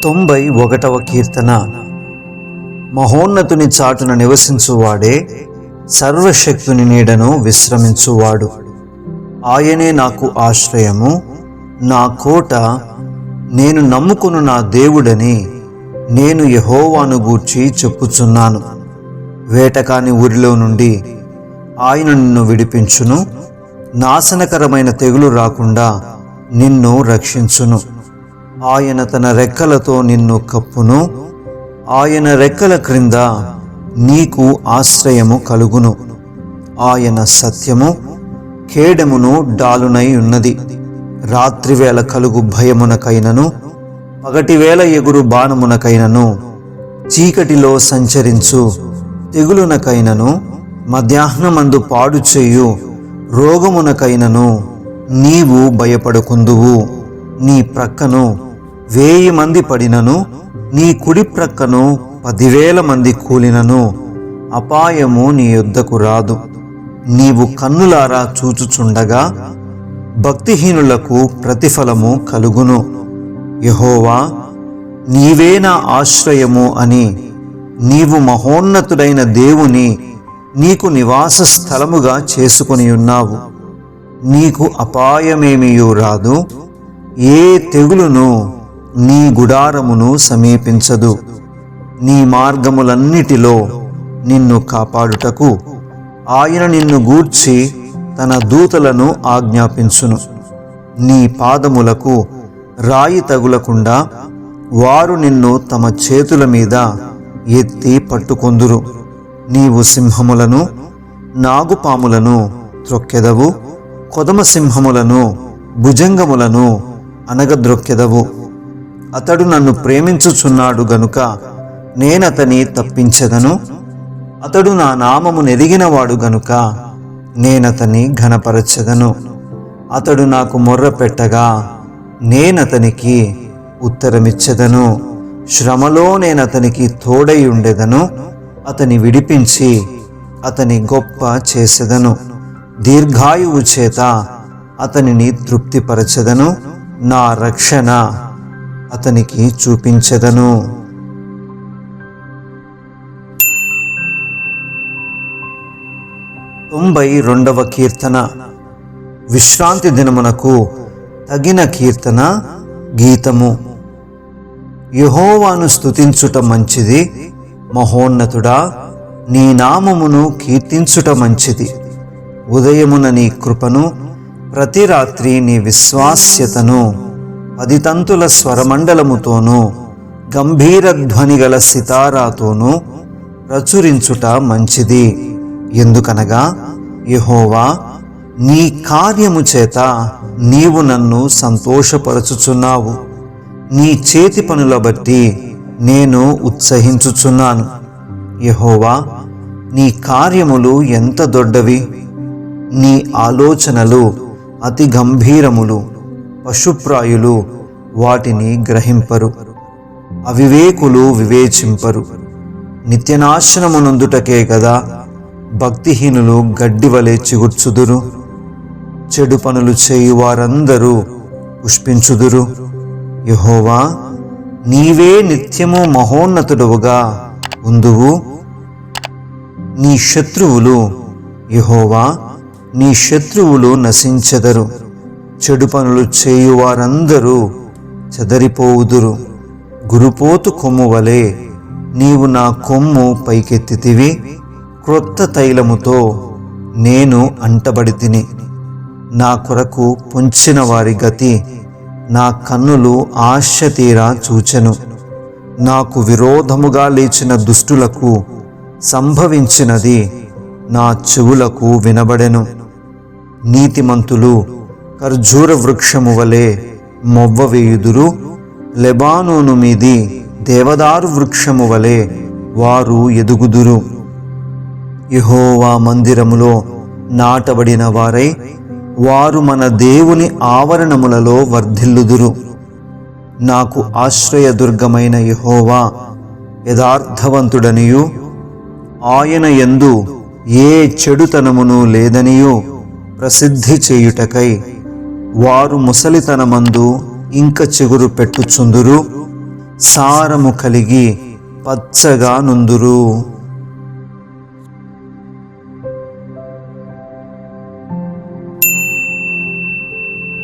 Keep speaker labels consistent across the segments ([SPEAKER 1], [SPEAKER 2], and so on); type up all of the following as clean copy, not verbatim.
[SPEAKER 1] 91వ కీర్తన. మహోన్నతుని చాటున నివసించువాడే సర్వశక్తుని నీడను విశ్రమించువాడు. ఆయనే నాకు ఆశ్రయము, నా కోట, నేను నమ్ముకును నా దేవుడని నేను యెహోవాను గూర్చి చెప్పుచున్నాను. వేటకాని ఊరిలో నుండి ఆయన నిన్ను విడిపించును, నాశనకరమైన తెగులు రాకుండా నిన్ను రక్షించును. ఆయన తన రెక్కలతో నిన్ను కప్పును, ఆయన రెక్కల క్రింద నీకు ఆశ్రయము కలుగును. ఆయన సత్యము కేడమును డాలునై ఉన్నది. రాత్రివేళ కలుగు భయమునకైనను, పగటివేళ ఎగురు బాణమునకైనను, చీకటిలో సంచరించు తెగులునకైనను, మధ్యాహ్నమందు పాడు చేయు రోగమునకైనను నీవు భయపడకుందువు. నీ ప్రక్కను 1000 మంది పడినను, నీ కుడి ప్రక్కను 10,000 మంది కూలినను అపాయము నీ యొద్దకు రాదు. నీవు కన్నులారా చూచుచుండగా భక్తిహీనులకు ప్రతిఫలము కలుగును. యెహోవా, నీవే నా ఆశ్రయము అని నీవు మహోన్నతుడైన దేవుని నీకు నివాస స్థలముగా చేసుకొని ఉన్నావు. నీకు అపాయమేమియూ రాదు, ఏ తెగులును నీ గుడారమును సమీపించదు. నీ మార్గములన్నిటిలో నిన్ను కాపాడుటకు ఆయన నిన్ను గూర్చి తన దూతలను ఆజ్ఞాపించును. నీ పాదములకు రాయి తగులకుండా వారు నిన్ను తమ చేతుల మీద ఎత్తి పట్టుకొందురు. నీవు సింహములను, నాగుపాములను త్రొక్కెదవు, కొదమ సింహములను, భుజంగములను అనగద్రొక్కెదవు. అతడు నన్ను ప్రేమించుచున్నాడు గనుక నేనతని తప్పించెదను. అతడు నా నామము నెరిగినవాడు గనుక నేనతని ఘనపరచెదను. అతడు నాకు మొర్ర పెట్టగా నేనతనికి ఉత్తరమిచ్చెదను. శ్రమలో నేనతనికి తోడై ఉండెదను. అతని విడిపించి అతని గొప్ప చేసెదను. దీర్ఘాయువు చేత అతనిని తృప్తిపరచెదను. నా రక్షణ అతనికి చూపించెదను. 92వ కీర్తన. విశ్రాంతి దినమునకు తగిన కీర్తన గీతము. యెహోవాను స్తుతించుట మంచిది, మహోన్నతుడా, నీ నామమును కీర్తించుట మంచిది. ఉదయమున నీ కృపను, ప్రతి రాత్రి నీ విశ్వాస్యతను 10 తంతుల స్వరమండలముతోనూ గంభీర ధ్వనిగల సితారాతోనూ ప్రచురించుట మంచిది. ఎందుకనగా యెహోవా, నీ కార్యము చేత నీవు నన్ను సంతోషపరచుచున్నావు. నీ చేతి పనుల బట్టి నేను ఉత్సహించుచున్నాను. యెహోవా, నీ కార్యములు ఎంత దొడ్డవి! నీ ఆలోచనలు అతి గంభీరములు. పశుప్రాయులు వాటిని గ్రహింపరు, అవివేకులు వివేచింపరు. నిత్యనాశనమునందుటకే కదా భక్తిహీనులు గడ్డివలె చిగుర్చుదురు. చెడు పనులు చేయువారందరూ పుష్పించుదురు. యెహోవా, నీవే నిత్యము మహోన్నతుడవుగా ఉందువు. నీ శత్రువులు, యెహోవా, నీ శత్రువులు నశించెదరు. చెడు పనులు చేయువారందరూ చెదరిపోవుదురు. గురుపోతు కొమ్ము వలె నీవు నా కొమ్ము పైకెత్తితివి. క్రొత్త తైలముతో నేను అంటబడితిని. నా కొరకు పొంచిన వారి గతి నా కన్నులు ఆశ తీరా చూచెను. నాకు విరోధముగా లేచిన దుష్టులకు సంభవించినది నా చెవులకు వినబడెను. నీతిమంతులు ఖర్జూర వృక్షము వలె మొవ్వవేయుదురు. లెబానోను మీది దేవదారు వృక్షము వలె వారు ఎదుగుదురు. యెహోవా మందిరములో నాటబడిన వారై వారు మన దేవుని ఆవరణములలో వర్ధిల్లుదురు. నాకు ఆశ్రయదుర్గమైన యెహోవా యథార్థవంతుడనియు ఆయన యందు ఏ చెడుతనమును లేదనియు ప్రసిద్ధి చేయుటకై వారు ముసలితనమందు ఇంక చిగురు పెట్టుచుందురు. సారము కలిగి పచ్చగా నుందురు.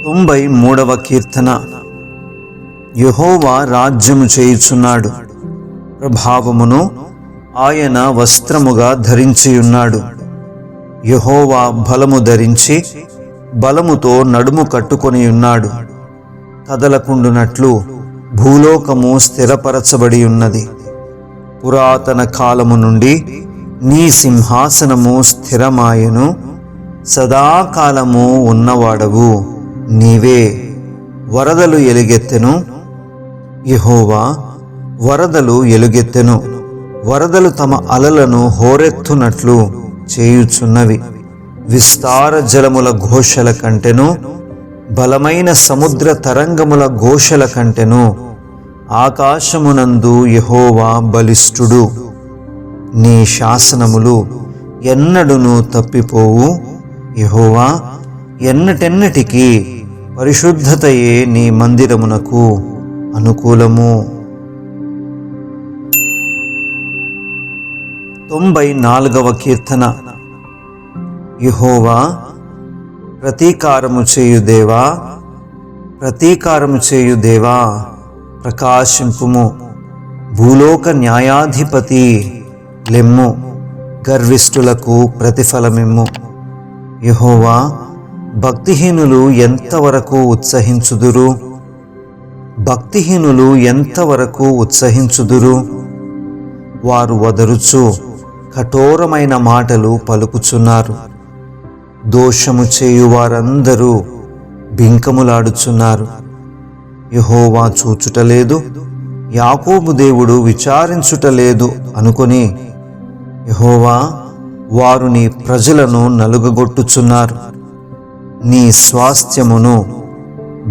[SPEAKER 1] తొంభై మూడవ కీర్తన. యెహోవా రాజ్యము చేయుచున్నాడు, ప్రభావమును ఆయన వస్త్రముగా ధరించియున్నాడు. యెహోవా బలము ధరించి బలముతో నడుము కట్టుకొని ఉన్నాడు. కదలకుండునట్లు భూలోకము స్థిరపరచబడి ఉన్నది. పురాతన కాలము నుండి నీ సింహాసనము స్థిరమాయెను. సదాకాలము ఉన్నవాడవు నీవే. వరదలు ఎలుగెత్తెను. యెహోవా వరదలు ఎలుగెత్తెను. వరదలు తమ అలలను హోరెత్తునట్లు చేయుచున్నవి. విస్తార జలముల ఘోషల కంటెను, బలమైన సముద్ర తరంగముల ఘోషల కంటెను ఆకాశమునందు యెహోవా బలిష్ఠుడు. నీ శాసనములు ఎన్నడును తప్పిపోవు. యెహోవా ఎన్నటెన్నటికీ పరిశుద్ధతయే నీ మందిరమునకు అనుకూలము. 94వ కీర్తన. యెహోవా ప్రతీకారము చేయు దేవా, ప్రతీకారము చేయు దేవా, ప్రకాశింపుము. భూలోక న్యాయాధిపతి లెమ్ము, గర్విష్ఠులకు ప్రతిఫలమిమ్ము. యెహోవా భక్తిహీనులు ఎంతవరకు ఉత్సహించుదురు? భక్తిహీనులు ఎంతవరకు ఉత్సహించుదురు? వారు వదరుచు కఠోరమైన మాటలు పలుకుచున్నారు. దోషము చేయు వారందరూ బింకములాడుచున్నారు. యెహోవా చూచుటలేదు, యాకోబు దేవుడు విచారించుటలేదు అనుకొని, యెహోవా వారు నీ ప్రజలను నలుగగొట్టుచున్నారు, నీ స్వాస్థ్యమును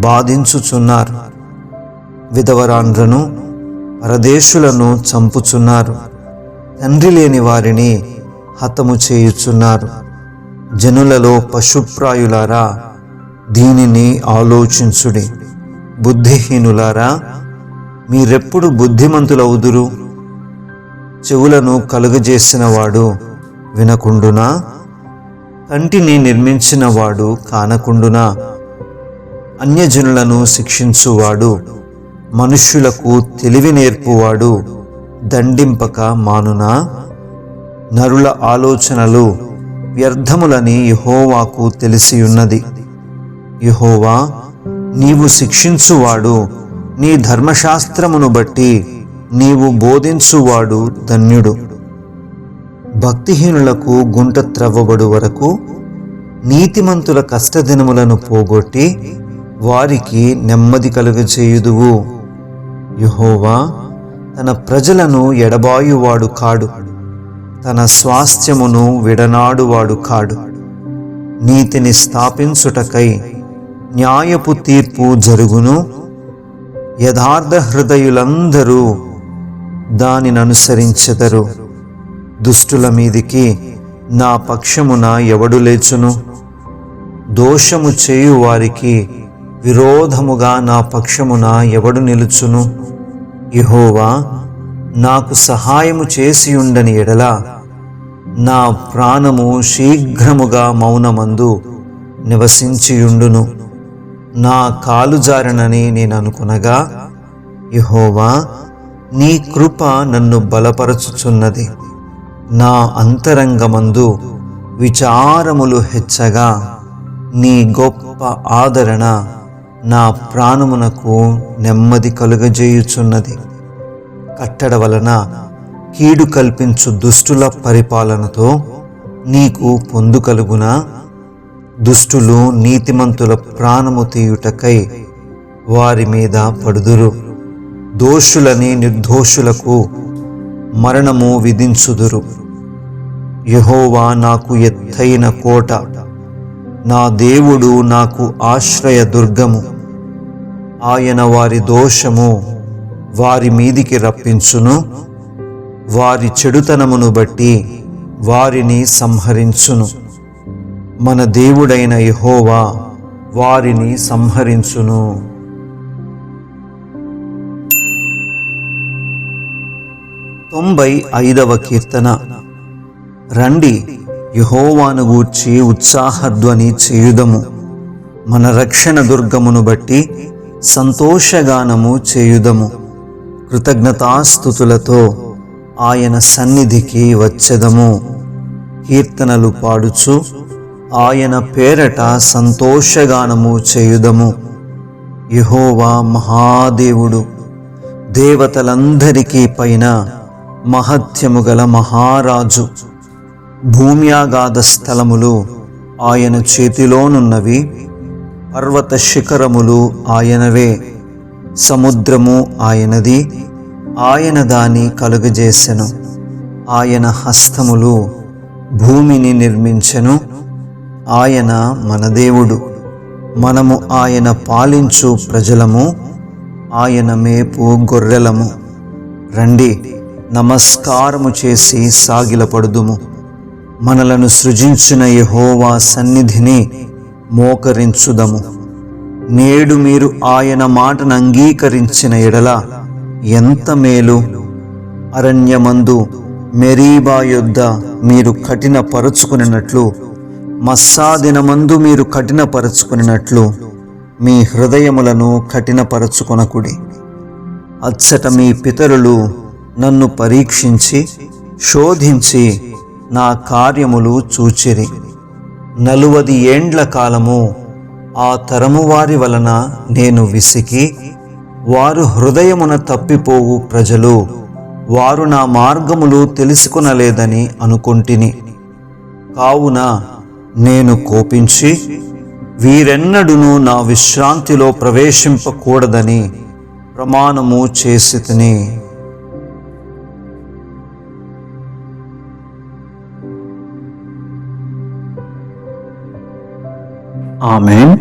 [SPEAKER 1] బాధించుచున్నారు. విధవరాండ్రను పరదేశులను చంపుచున్నారు. తండ్రి లేని వారిని హతము చేయుచున్నారు. జనులలో పశుప్రాయులారా, దీనిని ఆలోచించుడి. బుద్ధిహీనులారా, మీరెప్పుడు బుద్ధిమంతులవుదురు? చెవులను కలుగజేసినవాడు వినకుండునా? కంటిని నిర్మించినవాడు కానకుండునా? అన్యజనులను శిక్షించువాడు, మనుష్యులకు తెలివి నేర్పువాడు దండింపక మానునా? నరుల ఆలోచనలు వ్యర్థములని యెహోవాకు తెలిసియున్నది. యెహోవా నీవు శిక్షించువాడు, నీ ధర్మశాస్త్రమును బట్టి నీవు బోధించువాడు ధన్యుడు. భక్తిహీనులకు గుంట త్రవ్వబడు వరకు నీతిమంతుల కష్టదినములను పోగొట్టి వారికి నెమ్మది కలుగజేయుదువు. యెహోవా తన ప్రజలను ఎడబాయువాడు కాడు, తన స్వాస్థ్యమును విడనాడువాడు కాడు. నీతిని స్థాపించుటకై న్యాయపు తీర్పు జరుగును. యథార్థ హృదయులందరూ దానిననుసరించెదరు. దుష్టుల మీదికి నా పక్షమున ఎవడు లేచును? దోషము చేయు వారికి విరోధముగా నా పక్షమున ఎవడు నిలుచును? యెహోవా నాకు సహాయము చేసియుండని ఎడల నా ప్రాణము శీఘ్రముగా మౌనమందు నివసించియుండును. నా కాలు జారనని నేను అనుకొనగా, యెహోవా నీ కృప నన్ను బలపరచుచున్నది. నా అంతరంగమందు విచారములు హెచ్చగా, నీ గొప్ప ఆదరణ నా ప్రాణమునకు నెమ్మది కలుగజేయుచున్నది. కట్టడ వలన కీడు కల్పించు దుష్టుల పరిపాలనతో నీకు పొందు కలుగునా? దుష్టులు నీతిమంతుల ప్రాణము తీయుటకై వారి మీద పడుదురు. దోషులని నిర్దోషులకు మరణము విధించుదురు. యెహోవా నాకు ఎత్తైన కోట, నా దేవుడు నాకు ఆశ్రయ దుర్గము. ఆయన వారి దోషము వారి మీదికి రప్పించును, వారి చెడుతనమును బట్టి వారిని సంహరించును. మన దేవుడైన యెహోవా వారిని సంహరించును. 95వ కీర్తన. రండి, యెహోవాను గూర్చి ఉత్సాహధ్వని చేయుదము. మన రక్షణ దుర్గమును బట్టి సంతోషగానము చేయుదము. కృతజ్ఞతాస్తుతులతో ఆయన సన్నిధికి వచ్చెదము. కీర్తనలు పాడుచు ఆయన పేరట సంతోషగానము చేయుదము. యెహోవా మహాదేవుడు, దేవతలందరికీ పైన మహత్యము గల మహారాజు. భూమ్యాగాధ స్థలములు ఆయన చేతిలోనున్నవి, పర్వత శిఖరములు ఆయనవే. సముద్రము ఆయనది, ఆయన దాని కలుగజేసెను. ఆయన హస్తములు భూమిని నిర్మించెను. ఆయన మన దేవుడు, మనము ఆయన పాలించు ప్రజలము, ఆయన మేపు గొర్రెలము. రండి, నమస్కారము చేసి సాగిలపడుదుము. మనలను సృజించిన యెహోవా సన్నిధిని మోకరించుదము. నేడు మీరు ఆయన మాటను అంగీకరించిన ఎడల ఎంత మేలు! అరణ్యమందు మెరీబా యొద్ద మీరు కఠినపరుచుకునినట్లు, మస్సా దినమందు మీరు కఠినపరుచుకునినట్లు మీ హృదయములను కఠినపరచుకొనకుడి. అచ్చట మీ పితరులు నన్ను పరీక్షించి శోధించి నా కార్యములు చూచిరి. 40 ఏండ్ల కాలము ఆ తరము వారి వలన నేను విసికి, వారు హృదయమున తప్పిపోవు ప్రజలు, వారు నా మార్గములు తెలుసుకొనలేదని అనుకొంటిని. కావున నేను కోపించి వీరెన్నడూను నా విశ్రాంతిలో ప్రవేశింపకూడదని ప్రమాణము చేసితిని. ఆమేన్.